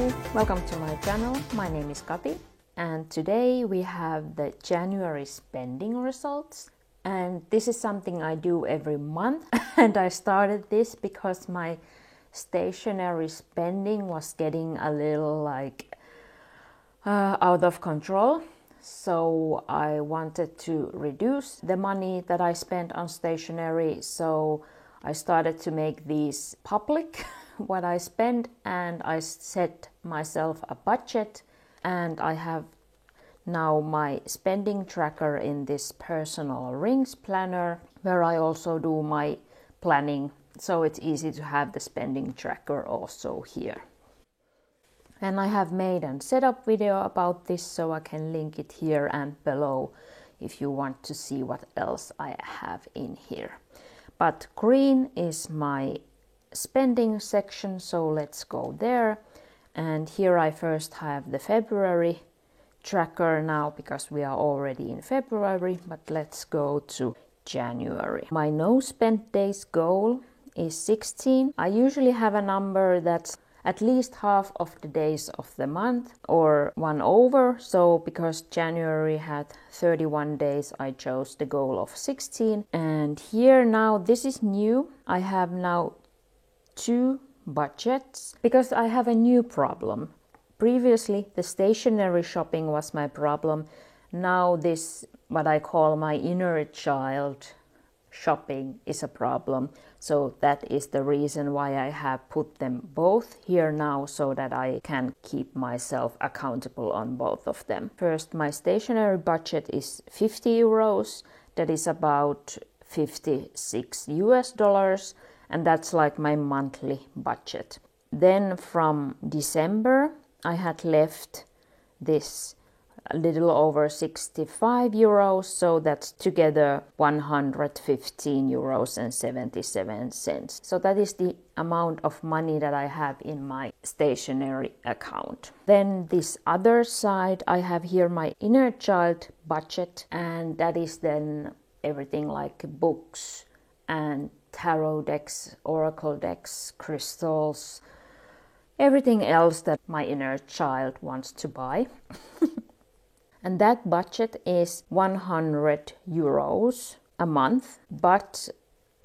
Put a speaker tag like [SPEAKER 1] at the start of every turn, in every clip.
[SPEAKER 1] Hello, welcome to my channel. My name is Kati and today we have the January spending results. And this is something I do every month and I started this because my stationery spending was getting a little out of control. So I wanted to reduce the money that I spent on stationery. So I started to make these public, what I spend, and I set myself a budget, and I have now my spending tracker in this personal rings planner where I also do my planning, so it's easy to have the spending tracker also here. And I have made a setup video about this, so I can link it here and below if you want to see what else I have in here. But green is my spending section, so let's go there. And here I first have the February tracker now because we are already in February, but let's go to January. My no spend days goal is 16. I usually have a number that's at least half of the days of the month or one over. So because January had 31 days, I chose the goal of 16. And here now, this is new. I have now 2 budgets because I have a new problem. Previously, the stationery shopping was my problem. Now this, what I call my inner child shopping, is a problem. So that is the reason why I have put them both here now, so that I can keep myself accountable on both of them. First, my stationery budget is 50 euros. That is about $56, and that's like my monthly budget. Then from December, I had left this a little over 65 euros, so that's together 115 euros and 77 cents. So that is the amount of money that I have in my stationery account. Then this other side, I have here my inner child budget, and that is then everything like books and tarot decks, oracle decks, crystals, everything else that my inner child wants to buy. And that budget is 100 euros a month, but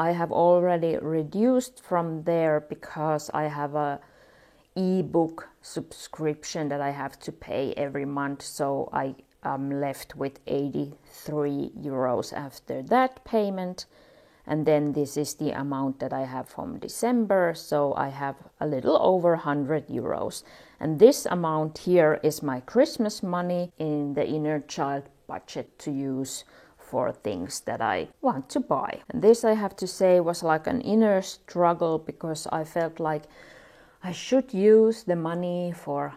[SPEAKER 1] I have already reduced from there because I have a ebook subscription that I have to pay every month, so I am left with 83 euros after that payment. And then this is the amount that I have from December, so I have a little over 100 euros. And this amount here is my Christmas money in the inner child budget to use for things that I want to buy. And this, I have to say, was like an inner struggle because I felt like I should use the money for,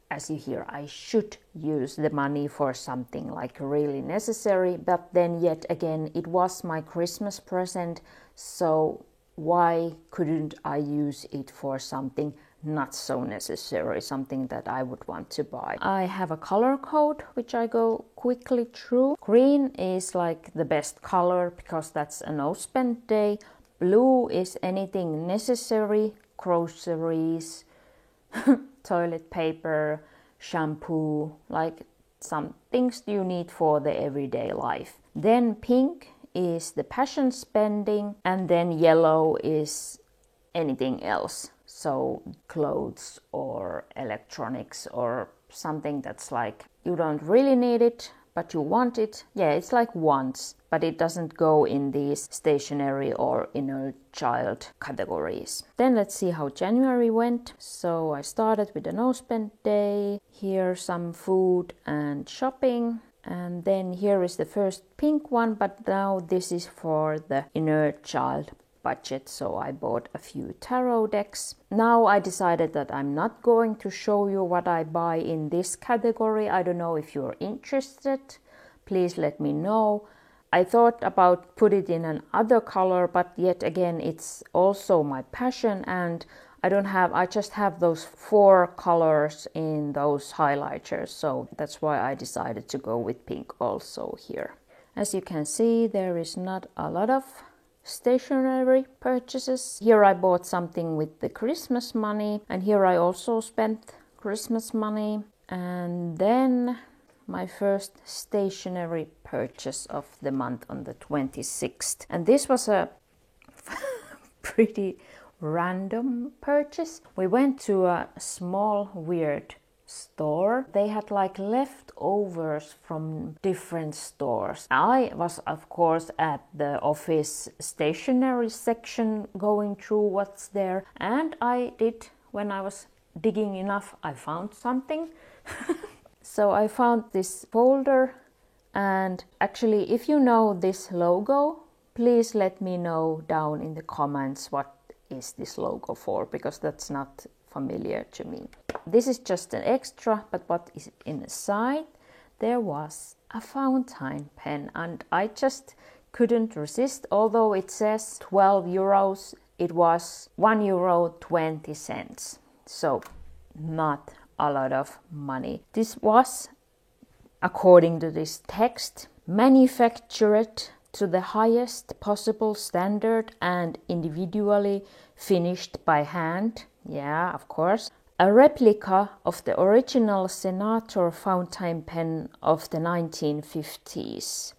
[SPEAKER 1] as you hear, I should use the money for something like really necessary, but then yet again, it was my Christmas present, so why couldn't I use it for something not so necessary, something that I would want to buy? I have a color code which I go quickly through. Green is like the best color because that's a no spend day. Blue is anything necessary, groceries, toilet paper, shampoo, like some things you need for the everyday life. Then pink is the passion spending, and then yellow is anything else. So clothes or electronics or something that's like you don't really need it, but you want it. Yeah, it's like wants, but it doesn't go in these stationery or inner child categories. Then let's see how January went. So I started with a no spend day. Here some food and shopping. And then here is the first pink one, but now this is for the inner child budget, so I bought a few tarot decks. Now I decided that I'm not going to show you what I buy in this category. I don't know if you're interested. Please let me know. I thought about put it in another color, but yet again it's also my passion, and I just have those 4 colors in those highlighters, so that's why I decided to go with pink also here. As you can see, there is not a lot of stationery purchases. Here I bought something with the Christmas money, and here I also spent Christmas money. And then my first stationery purchase of the month on the 26th. And this was a pretty random purchase. We went to a small weird store. They had like leftovers from different stores. I was of course at the office stationery section going through what's there, and I did, when I was digging enough, I found something. So I found this folder, and actually if you know this logo, please let me know down in the comments what is this logo for, because that's not familiar to me. This is just an extra, but what is inside? There was a fountain pen, and I just couldn't resist. Although it says 12 euros, it was €1.20. So not a lot of money. This was, according to this text, manufactured to the highest possible standard and individually finished by hand. Yeah, of course. A replica of the original Senator fountain pen of the 1950s.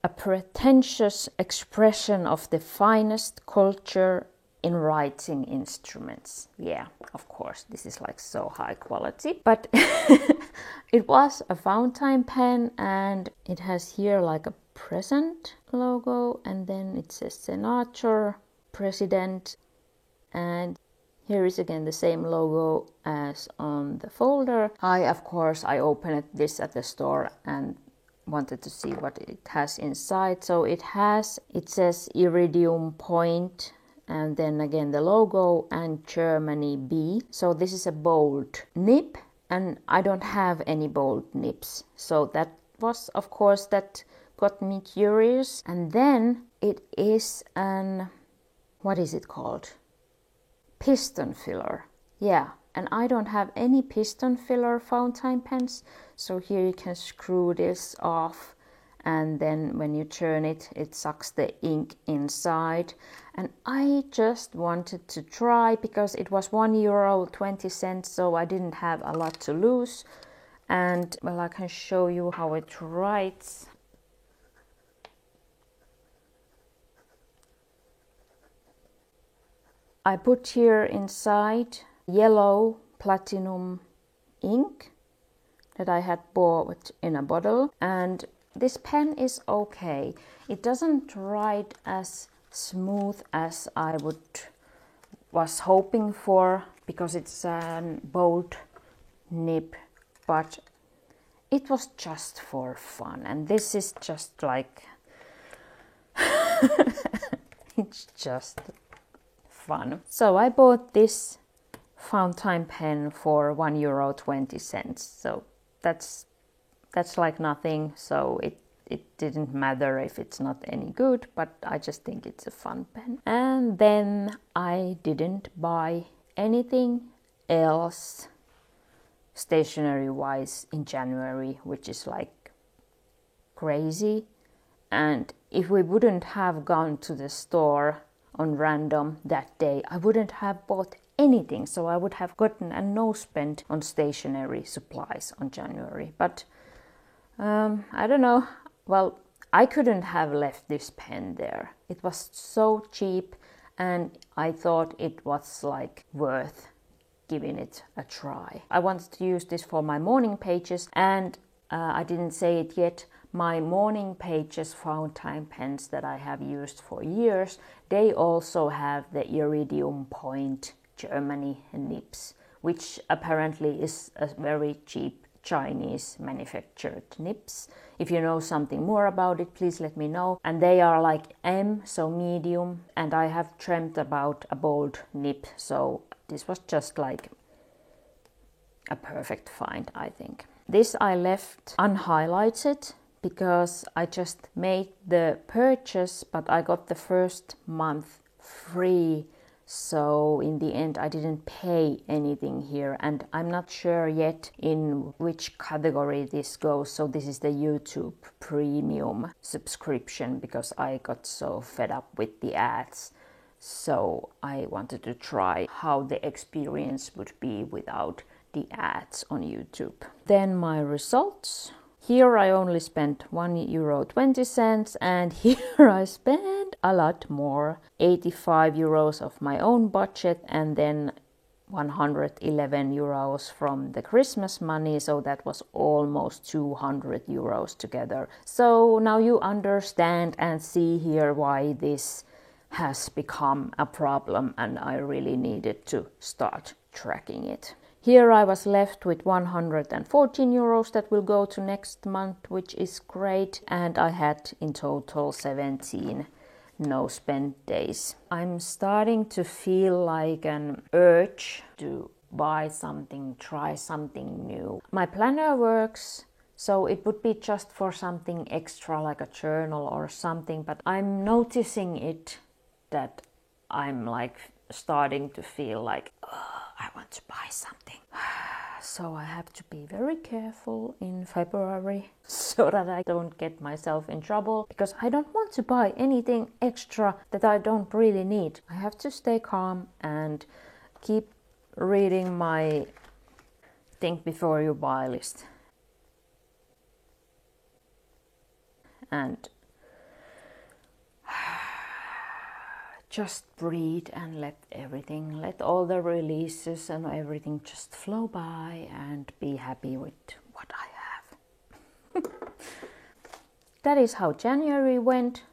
[SPEAKER 1] A pretentious expression of the finest culture in writing instruments. Yeah, of course, this is like so high quality. But it was a fountain pen, and it has here like a present logo, and then it says Senator, President, and here is again the same logo as on the folder. I opened this at the store and wanted to see what it has inside. So it says Iridium Point, and then again the logo and Germany B. So this is a bold nib, and I don't have any bold nibs. So that was, of course, that got me curious. And then it is what is it called? Piston filler. Yeah, and I don't have any piston filler fountain pens. So here you can screw this off, and then when you turn it, it sucks the ink inside. And I just wanted to try, because it was €1.20, so I didn't have a lot to lose. And well, I can show you how it writes. I put here inside yellow platinum ink that I had bought in a bottle, and this pen is okay. It doesn't write as smooth as I was hoping for, because it's a bold nib, but it was just for fun, and this is just like it's just fun. So I bought this fountain pen for €1.20. So that's like nothing. So it didn't matter if it's not any good, but I just think it's a fun pen. And then I didn't buy anything else stationery wise in January, which is like crazy. And if we wouldn't have gone to the store on random that day, I wouldn't have bought anything. So I would have gotten a no spend on stationery supplies on January. But I don't know. Well, I couldn't have left this pen there. It was so cheap, and I thought it was like worth giving it a try. I wanted to use this for my morning pages, and I didn't say it yet. My morning pages fountain pens that I have used for years, they also have the Iridium Point Germany nibs, which apparently is a very cheap Chinese manufactured nibs. If you know something more about it, please let me know. And they are like M, so medium, and I have dreamt about a bold nib, so this was just like a perfect find, I think. This I left unhighlighted because I just made the purchase, but I got the first month free. So in the end, I didn't pay anything here, and I'm not sure yet in which category this goes. So this is the YouTube Premium subscription, because I got so fed up with the ads. So I wanted to try how the experience would be without the ads on YouTube. Then my results. Here I only spent €1.20 and here I spent a lot more. €85 of my own budget and then €111 from the Christmas money, so that was almost €200 together. So now you understand and see here why this has become a problem and I really needed to start tracking it. Here I was left with €114 that will go to next month, which is great, and I had in total 17 no spend days. I'm starting to feel like an urge to buy something, try something new. My planner works, so it would be just for something extra like a journal or something, but I'm noticing it that I'm like starting to feel like, I want to buy something. So I have to be very careful in February so that I don't get myself in trouble, because I don't want to buy anything extra that I don't really need. I have to stay calm and keep reading my think before you buy list. And just breathe and let all the releases and everything just flow by and be happy with what I have. That is how January went.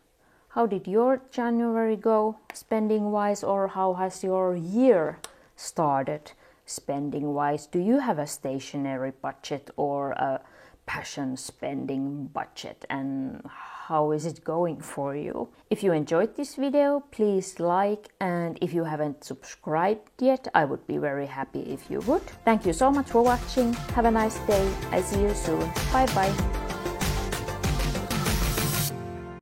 [SPEAKER 1] How did your January go spending wise, or how has your year started spending wise? Do you have a stationary budget or a passion spending budget, and how is it going for you? If you enjoyed this video, please like, and if you haven't subscribed yet, I would be very happy if you would. Thank you so much for watching. Have a nice day. I see you soon. Bye bye.